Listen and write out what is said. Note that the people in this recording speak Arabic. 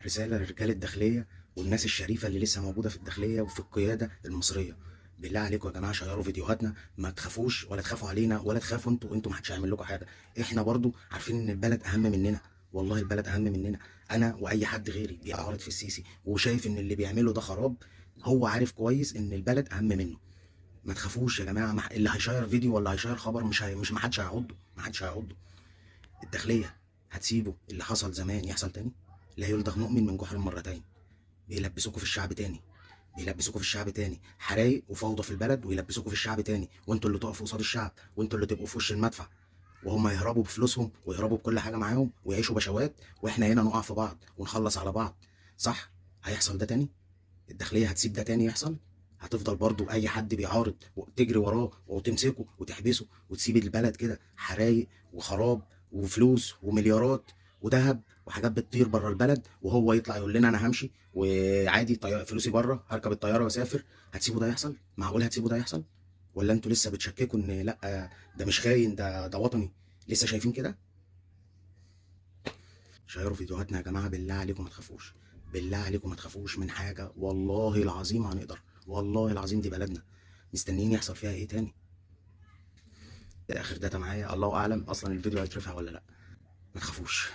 رسالة لرجال الداخلية والناس الشريفة اللي لسه موجودة في الداخلية وفي القيادة المصرية. بالله عليكم يا جماعة شيروا فيديوهاتنا، ما تخافوش ولا تخافوا علينا ولا تخافوا انتوا محدش هيعمل لكم حاجة. احنا برضو عارفين ان البلد اهم مننا، والله البلد اهم مننا. انا واي حد غيري بيعارض في السيسي وشايف ان اللي بيعمله ده خراب، هو عارف كويس ان البلد اهم منه. ما تخافوش يا جماعة، اللي هيشير فيديو ولا هيشير خبر مش محدش هيعضه، محدش هيعضه. الداخلية هتسيبه اللي حصل زمان يحصل تاني؟ لا يلدغ مؤمن من جحر مرتين. بيلبسوكوا في الشعب تاني، بيلبسوكوا في الشعب تاني حرايق وفوضى في البلد، ويلبسوكوا في الشعب تاني، وانتوا اللي تقفوا قصاد الشعب، وانتوا اللي تبقوا في وش المدفع، وهم يهربوا بفلوسهم ويهربوا بكل حاجه معاهم ويعيشوا بشوات، واحنا هنا نقع في بعض ونخلص على بعض. صح؟ هيحصل ده تاني؟ الداخليه هتسيب ده تاني يحصل؟ هتفضل برضو اي حد بيعارض وتجري وراه وتمسكه وتحبسه وتسيب البلد كده حرايق وخراب وفلوس ومليارات وذهب وحاجات بتطير بره البلد، وهو يطلع يقول لنا انا همشي وعادي فلوسي بره هركب الطياره واسافر؟ هتسيبوا ده يحصل؟ معقول هتسيبوا ده يحصل؟ ولا انتوا لسه بتشككوا ان لا ده مش خاين، ده وطني؟ لسه شايفين كده؟ شيروا فيديوهاتنا يا جماعه، بالله عليكم ما تخافوش، بالله عليكم ما تخافوش من حاجه، والله العظيم هنقدر، والله العظيم دي بلدنا. مستنيين يحصل فيها ايه تاني؟ ده اخر داتا معايا، الله اعلم اصلا الفيديو هيترفع ولا لا. ما تخافوش.